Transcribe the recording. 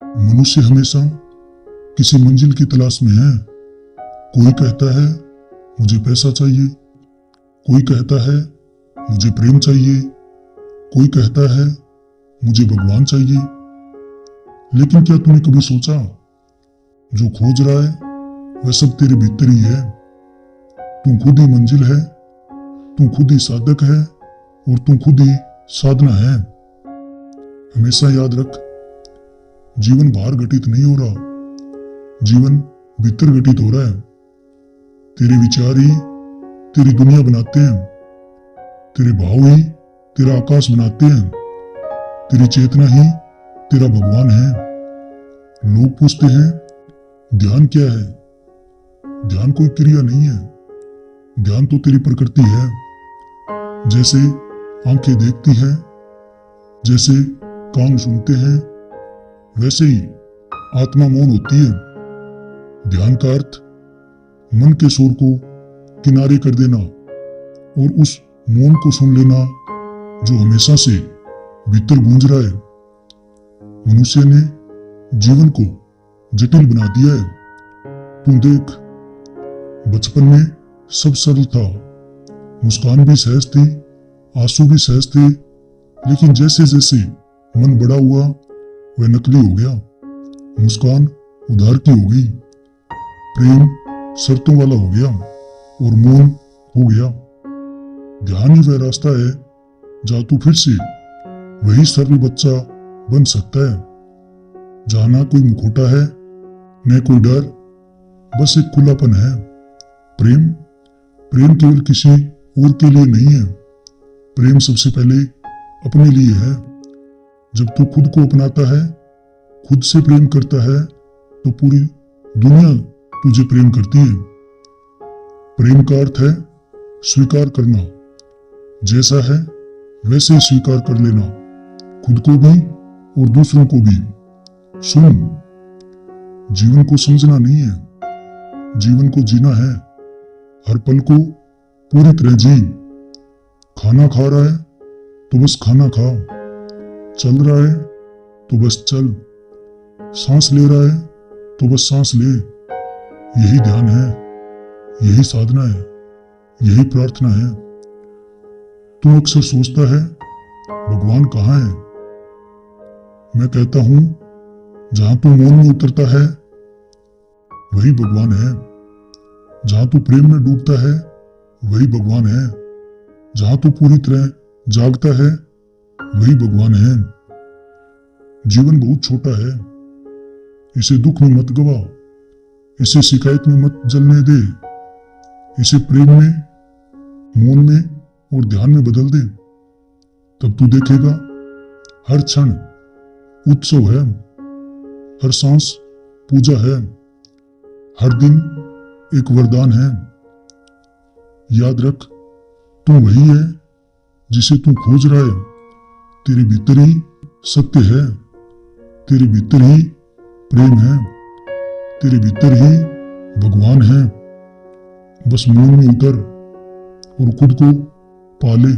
मनुष्य हमेशा किसी मंजिल की तलाश में है। कोई कहता है मुझे पैसा चाहिए, कोई कहता है मुझे प्रेम चाहिए, कोई कहता है मुझे भगवान चाहिए। लेकिन क्या तूने कभी सोचा, जो खोज रहा है वह सब तेरे भीतर ही है। तू खुद ही मंजिल है, तू खुद ही साधक है और तू खुद ही साधना है। हमेशा याद रख, जीवन बाहर घटित नहीं हो रहा, जीवन भीतर घटित हो रहा है। तेरे विचार ही तेरी दुनिया बनाते हैं, तेरे भाव ही तेरा आकाश बनाते हैं, तेरी चेतना ही तेरा भगवान है। लोग पूछते हैं ध्यान क्या है? ध्यान कोई क्रिया नहीं है, ध्यान तो तेरी प्रकृति है। जैसे आंखें देखती हैं, जैसे कान सुनते हैं, वैसे ही आत्मा मौन होती है। ध्यान का अर्थ मन के शोर को किनारे कर देना और उस मौन को सुन लेना जो हमेशा से भीतर गूंज रहा है। मनुष्य ने जीवन को जटिल बना दिया है। तू देख, बचपन में सब सरल था, मुस्कान भी सहज थी, आंसू भी सहज थे। लेकिन जैसे जैसे मन बड़ा हुआ वह नकली हो गया, मुस्कान उधार की हो गई, प्रेम शर्तों वाला हो गया और मौन हो गया। ध्यान ही वह रास्ता है जहां तू फिर से वही सरल बच्चा बन सकता है, जहां ना कोई मुखौटा है, न कोई डर, बस एक खुलापन है। प्रेम प्रेम केवल किसी और के लिए नहीं है, प्रेम सबसे पहले अपने लिए है। जब तू खुद को अपनाता है, खुद से प्रेम करता है, तो पूरी दुनिया तुझे प्रेम करती है। प्रेम का अर्थ है स्वीकार करना, जैसा है वैसे ही स्वीकार कर लेना, खुद को भी और दूसरों को भी। सुन, जीवन को समझना नहीं है, जीवन को जीना है। हर पल को पूरी तरह जी। खाना खा रहा है तो बस खाना खा, चल रहा है तो बस चल, सांस ले रहा है तो बस सांस ले। यही ध्यान है, यही साधना है, यही प्रार्थना है। तू अक्सर सोचता है भगवान कहाँ है? मैं कहता हूं जहां तू मौन में उतरता है वही भगवान है, जहां तू प्रेम में डूबता है वही भगवान है, जहां तू पूरी तरह जागता है वही भगवान है। जीवन बहुत छोटा है, इसे दुख में मत गवा, इसे शिकायत में मत जलने दे, इसे प्रेम में, मौन में और ध्यान में बदल दे। तब तू देखेगा हर क्षण उत्सव है, हर सांस पूजा है, हर दिन एक वरदान है। याद रख, तू वही है जिसे तू खोज रहा है। तेरे भीतर ही सत्य है, तेरे भीतर ही प्रेम है, तेरे भीतर ही भगवान है। बस मौन में उतर और खुद को पाले।